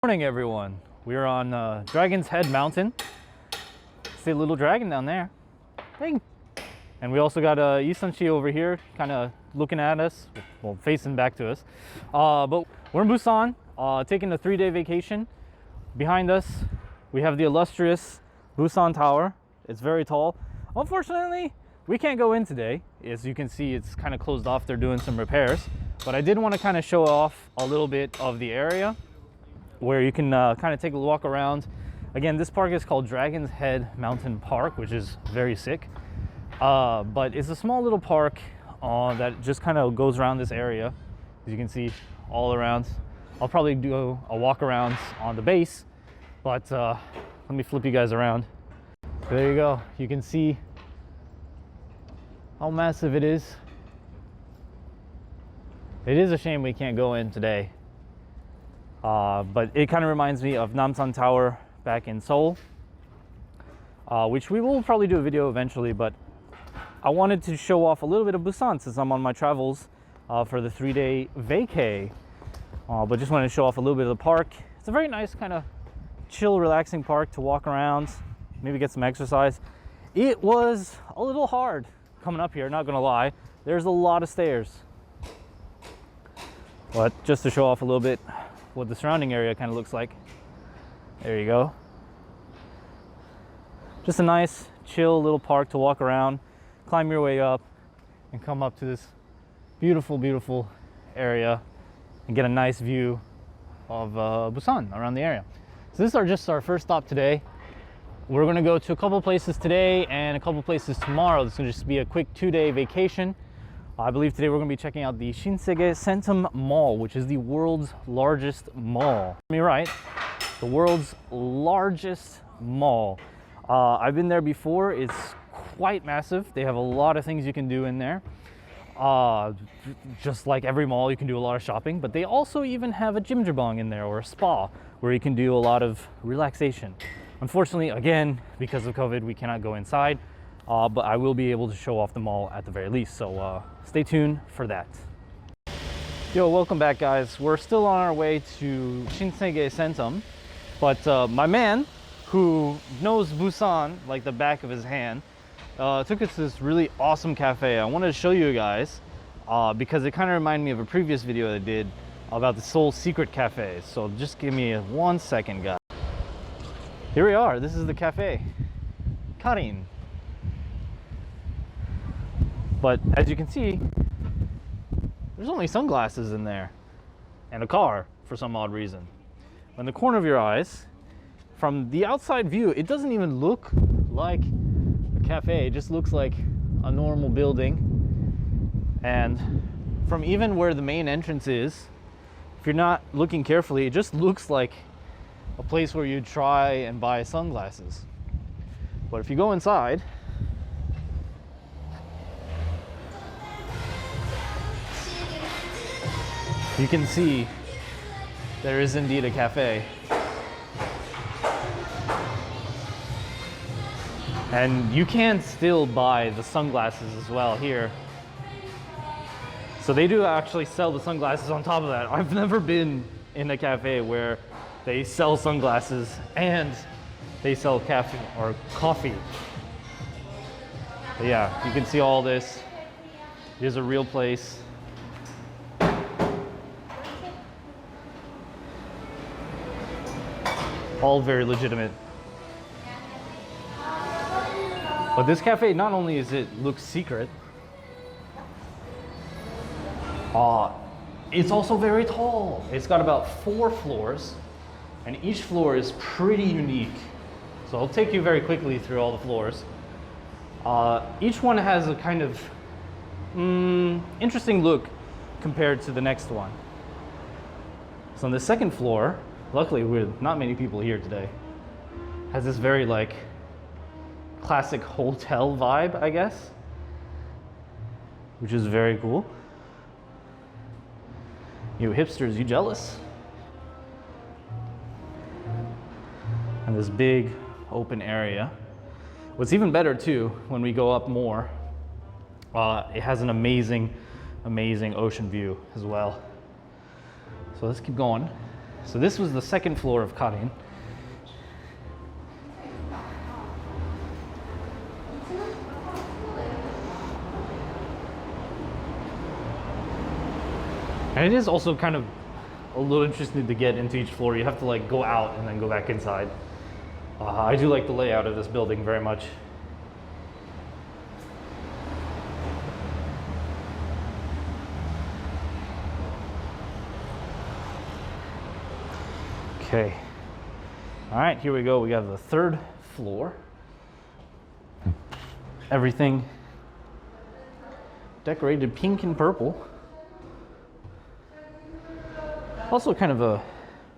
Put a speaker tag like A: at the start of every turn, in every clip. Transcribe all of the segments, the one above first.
A: Morning everyone. We're on Dragon's Head Mountain. See a little dragon down there. Hey. And we also got Shinsegae over here kind of looking at us, well facing back to us. But we're in Busan, taking a 3-day vacation. Behind us we have the illustrious Busan Tower. It's very tall. Unfortunately we can't go in today. As you can see, it's kind of closed off. They're doing some repairs, but I did want to kind of show off a little bit of the area where you can kind of take a walk around. Again, this park is called Dragon's Head Mountain Park, which is very sick. But it's a small little park that just kind of goes around this area. As you can see, all around. I'll probably do a walk around on the base, but let me flip you guys around. There you go. You can see how massive it is. It is a shame we can't go in today. But it kind of reminds me of Namsan Tower back in Seoul, which we will probably do a video eventually, but I wanted to show off a little bit of Busan since I'm on my travels for the 3-day vacay. But just wanted to show off a little bit of the park. It's a very nice kind of chill, relaxing park to walk around, maybe get some exercise. It was a little hard coming up here, not gonna lie. There's a lot of stairs. But just to show off a little bit what the surrounding area kind of looks like. There you go. Just a nice, chill little park to walk around, climb your way up, and come up to this beautiful, beautiful area and get a nice view of Busan around the area. So this is just our first stop today. We're gonna go to a couple places today and a couple places tomorrow. This is gonna just be a quick 2-day vacation. I believe today we're going to be checking out the Shinsegae Centum Mall, which is the world's largest mall. Get me right, the world's largest mall. I've been there before. It's quite massive. They have a lot of things you can do in there. Just like every mall, you can do a lot of shopping, but they also even have a jjimjilbang in there, or a spa, where you can do a lot of relaxation. Unfortunately, again, because of COVID, we cannot go inside. But I will be able to show off the mall at the very least, so stay tuned for that. Yo, welcome back guys. We're still on our way to Shinsegae Centum, but my man, who knows Busan like the back of his hand, took us to this really awesome cafe. I wanted to show you guys because it kind of reminded me of a previous video I did about the Seoul Secret Cafe. So just give me 1 second, guys. Here we are. This is the cafe, Karin. But as you can see, there's only sunglasses in there and a car for some odd reason. In the corner of your eyes, from the outside view, it doesn't even look like a cafe. It just looks like a normal building. And from even where the main entrance is, if you're not looking carefully, it just looks like a place where you try and buy sunglasses. But if you go inside, you can see there is indeed a cafe. And you can still buy the sunglasses as well here. So they do actually sell the sunglasses on top of that. I've never been in a cafe where they sell sunglasses and they sell coffee. But yeah, you can see all this. It is a real place. All very legitimate. But this cafe, not only is it looks secret, it's also very tall. It's got about 4 floors, and each floor is pretty unique. So I'll take you very quickly through all the floors. Each one has a kind of interesting look compared to the next one. So on the second floor, luckily with not many people here today, has this very like classic hotel vibe, I guess, which is very cool. You hipsters, you jealous? And this big open area. What's even better too, when we go up more, it has an amazing ocean view as well. So let's keep going. So this was the second floor of Karin. And it is also kind of a little interesting to get into each floor. You have to like go out and then go back inside. I do like the layout of this building very much. Okay. All right, here we go. We got the third floor. Everything decorated pink and purple. Also kind of a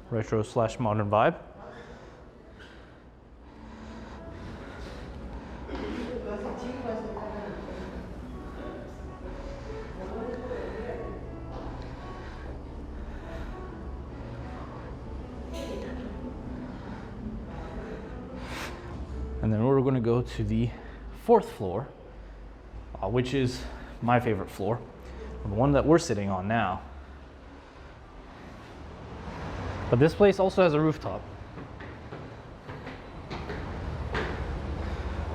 A: retro / modern vibe. And then we're going to go to the fourth floor, which is my favorite floor, the one that we're sitting on now. But this place also has a rooftop.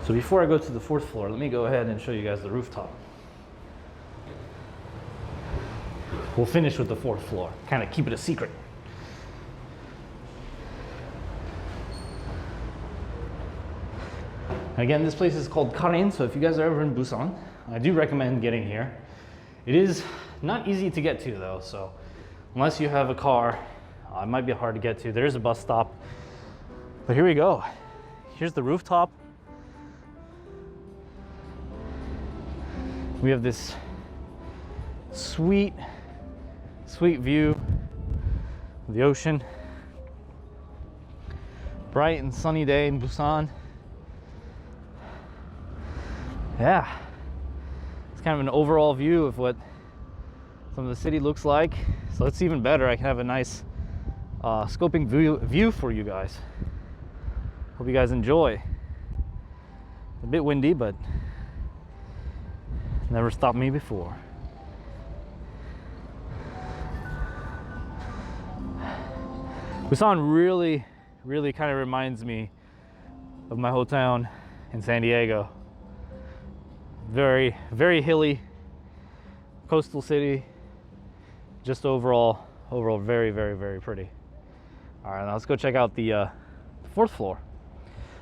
A: So before I go to the fourth floor, let me go ahead and show you guys the rooftop. We'll finish with the fourth floor, kind of keep it a secret. Again, this place is called Karin, so if you guys are ever in Busan, I do recommend getting here. It is not easy to get to though, so unless you have a car, it might be hard to get to. There is a bus stop, but here we go. Here's the rooftop. We have this sweet view of the ocean. Bright and sunny day in Busan. Yeah, it's kind of an overall view of what some of the city looks like. So it's even better. I can have a nice scoping view for you guys. Hope you guys enjoy. A bit windy, but never stopped me before. Busan really kind of reminds me of my hometown in San Diego. Very hilly, coastal city. Just overall very pretty. All right, now let's go check out the fourth floor.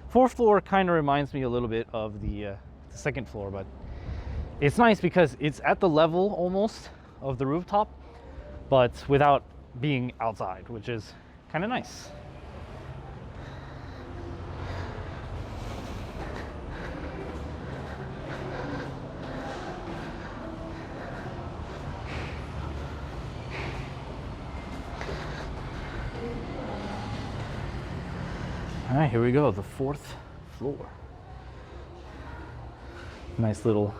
A: Fourth floor kind of reminds me a little bit of the second floor, but it's nice because it's at the level almost of the rooftop, but without being outside, which is kind of nice. All right, here we go, the fourth floor. Nice little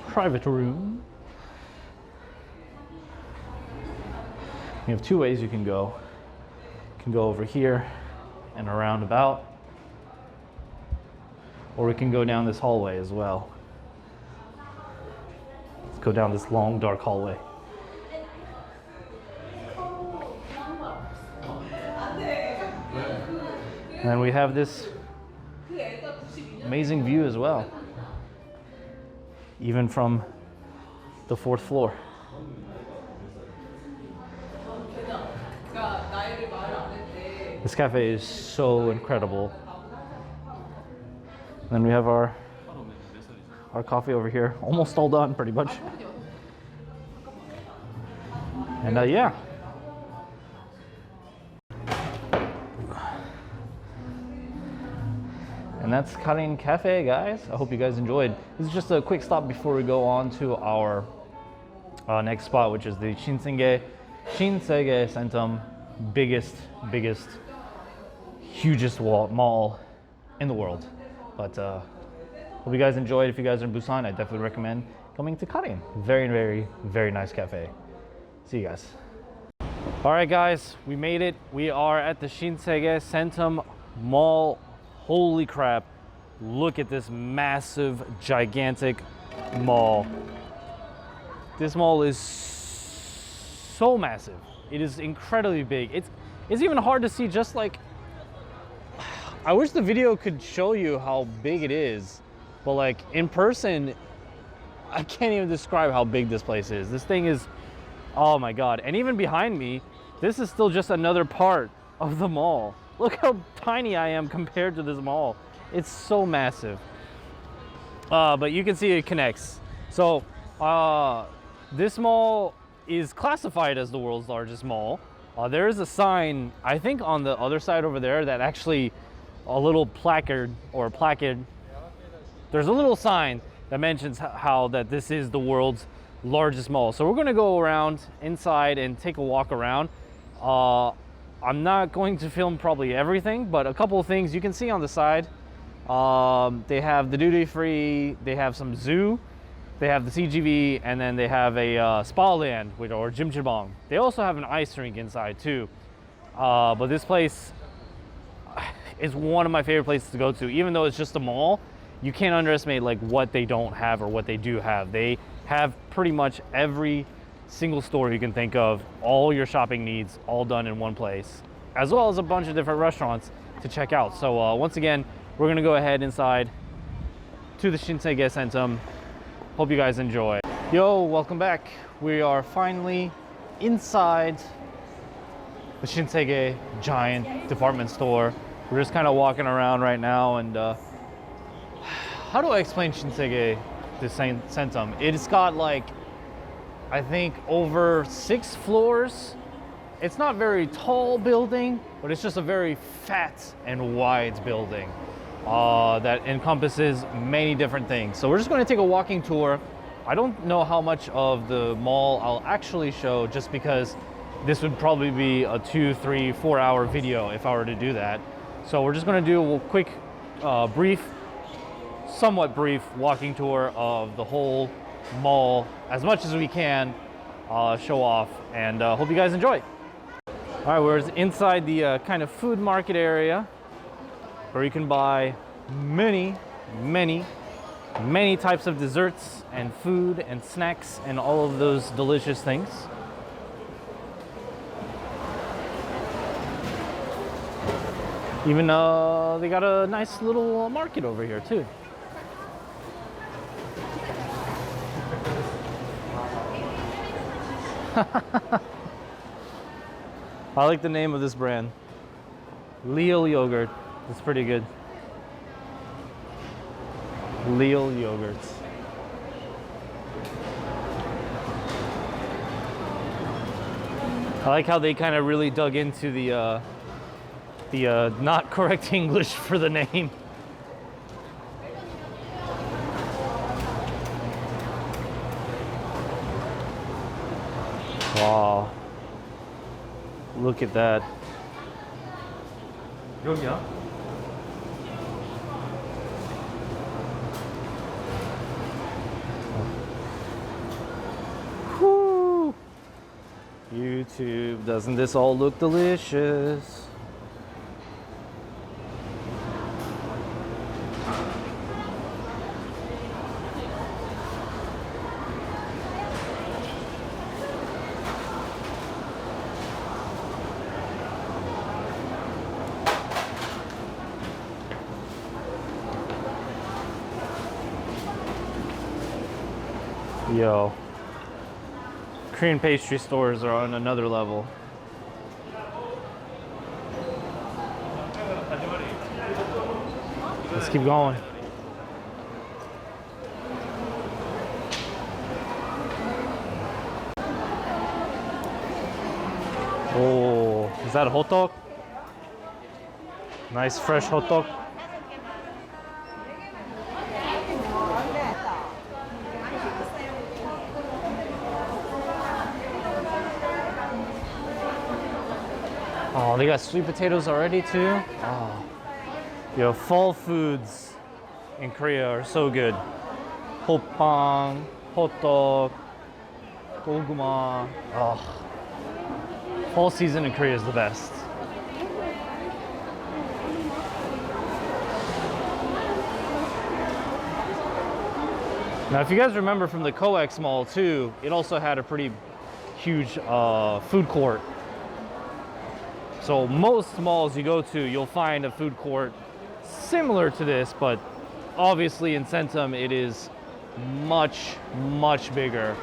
A: private room. You have two ways you can go. You can go over here and around about, or we can go down this hallway as well. Let's go down this long, dark hallway. And then we have this amazing view as well, even from the fourth floor. This cafe is so incredible. And then we have our coffee over here, almost all done pretty much. And yeah. And that's Karin Cafe, guys. I hope you guys enjoyed. This is just a quick stop before we go on to our next spot, which is the Shinsegae Centum, biggest, hugest mall in the world. But hope you guys enjoyed. If you guys are in Busan, I definitely recommend coming to Karin. Very nice cafe. See you guys. All right, guys, we made it. We are at the Shinsegae Centum Mall. Holy crap, look at this massive, gigantic mall. This mall is so massive. It is incredibly big. It's even hard to see just like, I wish the video could show you how big it is, but like in person, I can't even describe how big this place is. This thing is, oh my God. And even behind me, this is still just another part of the mall. Look how tiny I am compared to this mall. It's so massive. But you can see it connects. So this mall is classified as the world's largest mall. There is a sign, I think on the other side over there, that actually a little placard. There's a little sign that mentions how that this is the world's largest mall. So we're gonna go around inside and take a walk around. I'm not going to film probably everything, but a couple of things you can see on the side. They have the duty free, they have some zoo, they have the CGV, and then they have a spa land or jjimjilbang. They also have an ice rink inside too. But this place is one of my favorite places to go to. Even though it's just a mall, you can't underestimate like what they don't have or what they do have. They have pretty much every single store you can think of, all your shopping needs, all done in one place, as well as a bunch of different restaurants to check out. So once again, we're gonna go ahead inside to the Shinsegae Centum. Hope you guys enjoy. Yo, welcome back. We are finally inside the Shinsegae giant department store. We're just kind of walking around right now, and how do I explain Shinsegae Centum? It's got like, I think over 6 floors. It's not very tall building, but it's just a very fat and wide building that encompasses many different things. So we're just going to take a walking tour. I don't know how much of the mall I'll actually show, just because this would probably be a 2, 3, 4 hour video if I were to do that. So we're just going to do a quick, somewhat brief walking tour of the whole mall, as much as we can show off, and hope you guys enjoy. All right, we're inside the kind of food market area, where you can buy many types of desserts and food and snacks and all of those delicious things. Even they got a nice little market over here too. I like the name of this brand, Lil Yogurt. It's pretty good. Lil Yogurts. I like how they kind of really dug into the not correct English for the name. Wow. Look at that. 여기야? Whew. YouTube, doesn't this all look delicious? Yo, Korean pastry stores are on another level. Let's keep going. Oh, is that a hot dog? Nice fresh hot dog. Oh, they got sweet potatoes already too. Oh, yo, fall foods in Korea are so good. Hoppang, hot dog, goguma. Oh, fall season in Korea is the best. Now, if you guys remember from the COEX Mall too, it also had a pretty huge food court. So most malls you go to, you'll find a food court similar to this, but obviously in Centum it is much, much bigger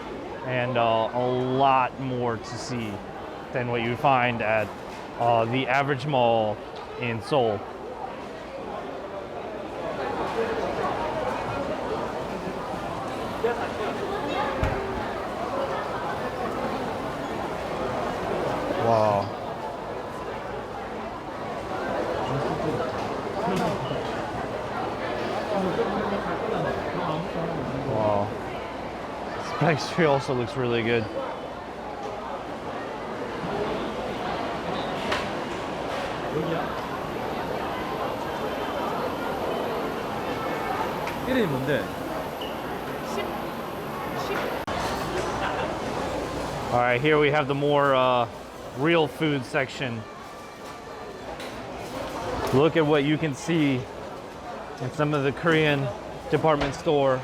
A: and a lot more to see than what you find at the average mall in Seoul. Wow. Wow. This pastry also looks really good.
B: 이름이 뭔데?
A: All right, here we have the more real food section. Look at what you can see in some of the Korean department store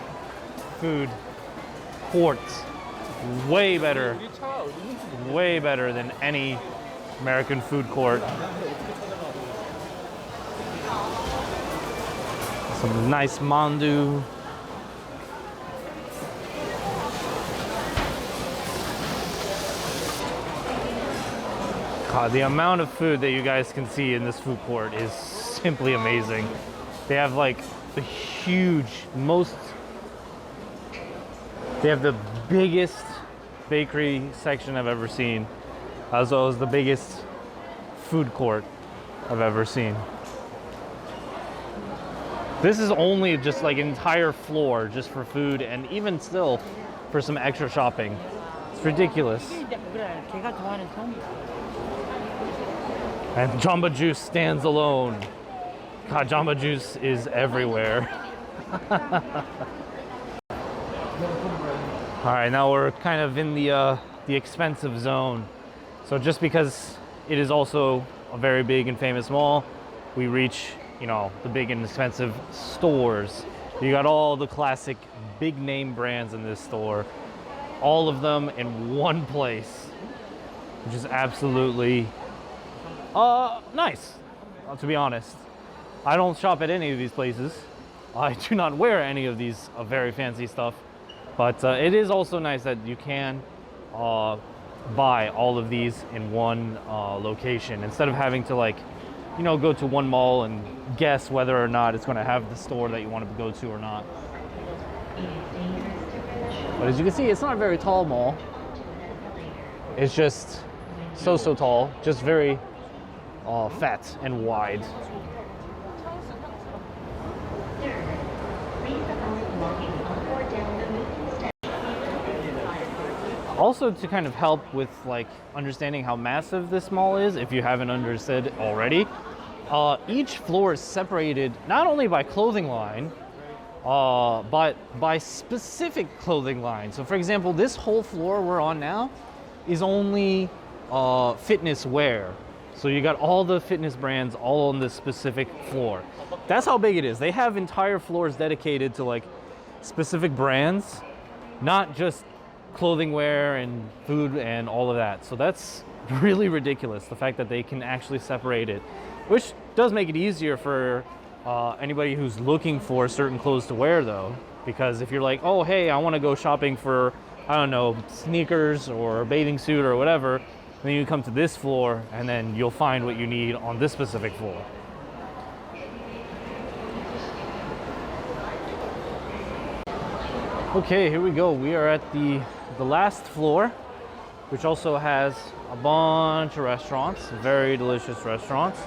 A: food courts. Way better than any American food court. Some nice mandu. God, the amount of food that you guys can see in this food court is simply amazing. They have like the they have the biggest bakery section I've ever seen, as well as the biggest food court I've ever seen. This is only just like an entire floor just for food, and even still for some extra shopping. It's ridiculous. And Jamba Juice stands alone. God, Jamba Juice is everywhere. All right, now we're kind of in the expensive zone. So just because it is also a very big and famous mall, we reach, you know, the big and expensive stores. You got all the classic big name brands in this store, all of them in one place, which is absolutely nice, to be honest. I don't shop at any of these places. I do not wear any of these very fancy stuff, but it is also nice that you can buy all of these in one location instead of having to, like, you know, go to one mall and guess whether or not it's going to have the store that you want to go to or not. But as you can see, it's not a very tall mall. It's just so tall, just very fat and wide. Also, to kind of help with like understanding how massive this mall is, if you haven't understood already, each floor is separated not only by clothing line, but by specific clothing line. So for example, this whole floor we're on now is only fitness wear. So you got all the fitness brands all on this specific floor. That's how big it is. They have entire floors dedicated to like specific brands, not just clothing wear and food and all of that. So that's really ridiculous, the fact that they can actually separate it, which does make it easier for anybody who's looking for certain clothes to wear though, because if you're like, oh hey, I want to go shopping for, I don't know, sneakers or a bathing suit or whatever, then you come to this floor and then you'll find what you need on this specific floor. Okay, here we go. We are at the last floor, which also has a bunch of restaurants, very delicious restaurants.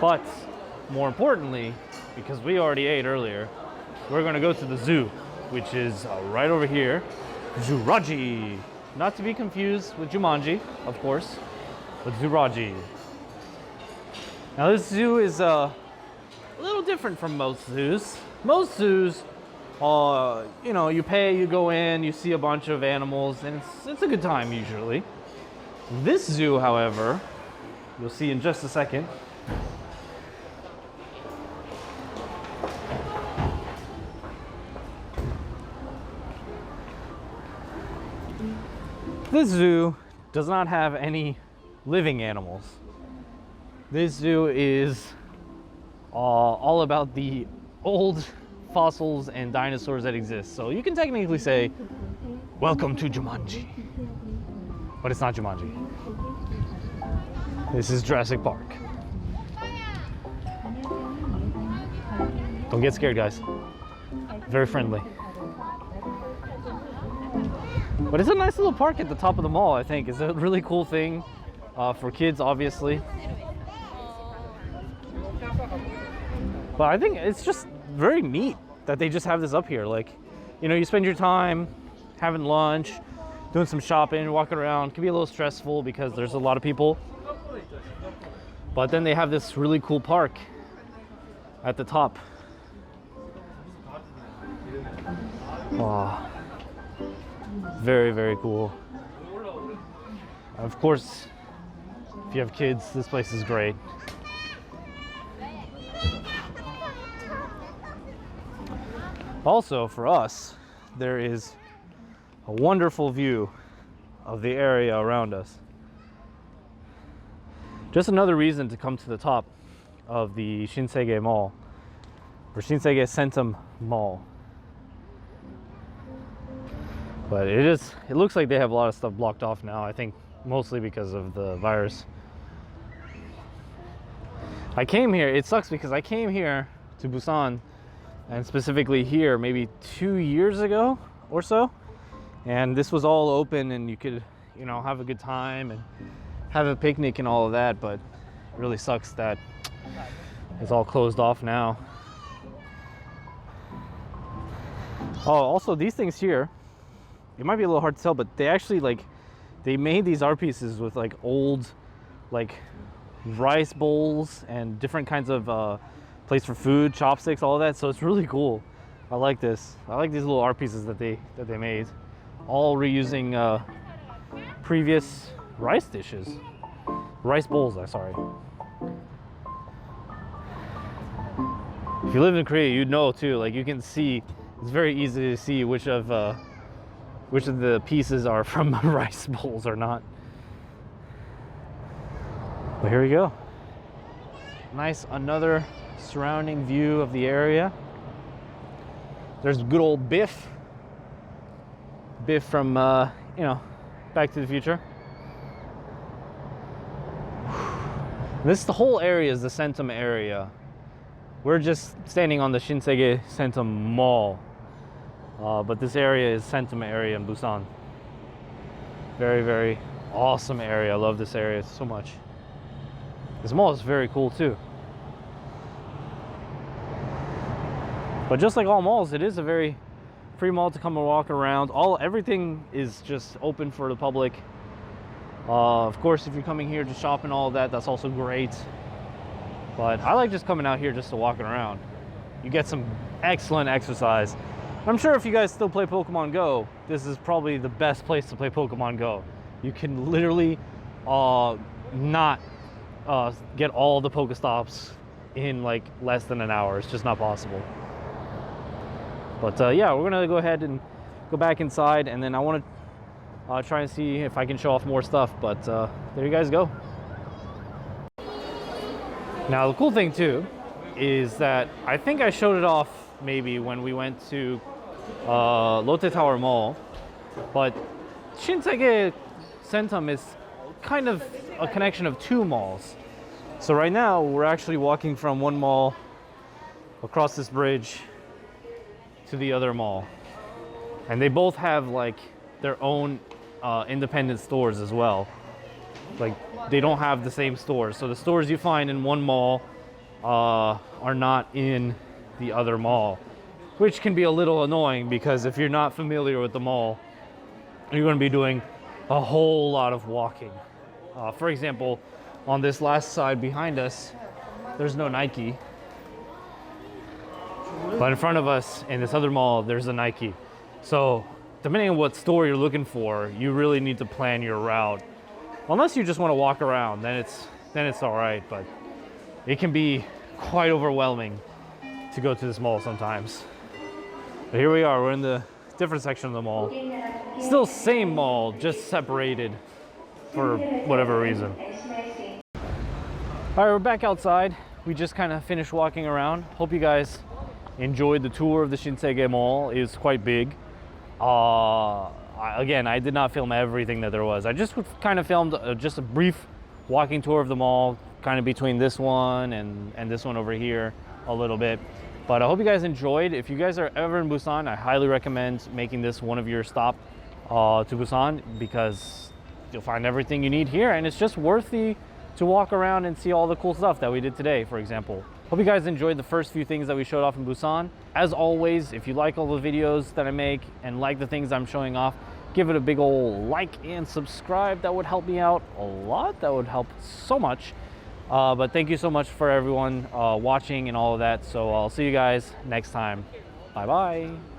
A: But more importantly, because we already ate earlier, we're going to go to the zoo, which is right over here. Zoology. Not to be confused with Jumanji, of course, but Zoology. Now this zoo is a little different from most zoos. Most zoos, you know, you pay, you go in, you see a bunch of animals, and it's a good time usually. This zoo, however, you'll see in just a second, this zoo does not have any living animals. This zoo is all about the old fossils and dinosaurs that exist. So you can technically say, welcome to Jumanji. But it's not Jumanji. This is Jurassic Park. Don't get scared, guys. Very friendly. But it's a nice little park at the top of the mall, I think. It's a really cool thing for kids, obviously. But I think it's just very neat that they just have this up here. Like, you know, you spend your time having lunch, doing some shopping, walking around. It can be a little stressful because there's a lot of people. But then they have this really cool park at the top. Wow. Very, very cool. Of course, if you have kids, this place is great. Also, for us, there is a wonderful view of the area around us. Just another reason to come to the top of the Shinsegae Mall, or Shinsegae Centum Mall. But it looks like they have a lot of stuff blocked off now, I think mostly because of the virus. I came here, it sucks because I came here to Busan, and specifically here maybe 2 years ago or so, and this was all open and you could, you know, have a good time and have a picnic and all of that, but it really sucks that it's all closed off now. Oh, also these things here, it might be a little hard to tell, but they actually they made these art pieces with like old rice bowls and different kinds of place for food, chopsticks, all of that. So it's really cool. I like this. I like these little art pieces that they made, all reusing previous rice dishes, rice bowls. Sorry. If you live in Korea, you'd know too. Like you can see, it's very easy to see which of the pieces are from rice bowls or not. But here we go. Nice, another surrounding view of the area. There's good old Biff from you know, Back to the Future. The whole area is the Centum area. We're just standing on the Shinsegae Centum Mall, but this area is Centum area in Busan. Very, very awesome area. I love this area so much. This mall is very cool too. But just like all malls, it is a very free mall to come and walk around. Everything is just open for the public. Of course, if you're coming here to shop and all of that, that's also great. But I like just coming out here just to walk around. You get some excellent exercise. I'm sure if you guys still play Pokemon Go, this is probably the best place to play Pokemon Go. You can literally not get all the Pokestops in like less than an hour. It's just not possible. But yeah, we're gonna go ahead and go back inside, and then I want to try and see if I can show off more stuff. But there you guys go. Now the cool thing too is that I think I showed it off maybe when we went to Lotte Tower Mall, but Shinsegae Centum is kind of a connection of two malls. So right now we're actually walking from one mall across this bridge to the other mall, and they both have like their own independent stores as well. Like they don't have the same stores, so the stores you find in one mall are not in the other mall, which can be a little annoying because if you're not familiar with the mall, you're going to be doing a whole lot of walking. For example, on this last side behind us, there's no Nike. But in front of us in this other mall, there's a Nike. So depending on what store you're looking for, you really need to plan your route. Unless you just want to walk around, then it's all right. But it can be quite overwhelming to go to this mall sometimes. But here we are, we're in the different section of the mall. Still same mall, just separated for whatever reason. All right, we're back outside. We just kind of finished walking around. Hope you guys enjoyed the tour of the Shinsegae Mall. It was quite big. Again, I did not film everything that there was. I just kind of filmed just a brief walking tour of the mall, kind of between this one and this one over here a little bit. But I hope you guys enjoyed. If you guys are ever in Busan, I highly recommend making this one of your stop to Busan, because you'll find everything you need here, and it's just worthy to walk around and see all the cool stuff that we did today, for example. Hope you guys enjoyed the first few things that we showed off in Busan. As always, if you like all the videos that I make and like the things I'm showing off, give it a big ol' like and subscribe. That would help me out a lot. That would help so much. But thank you so much for everyone watching and all of that. So I'll see you guys next time. Bye bye.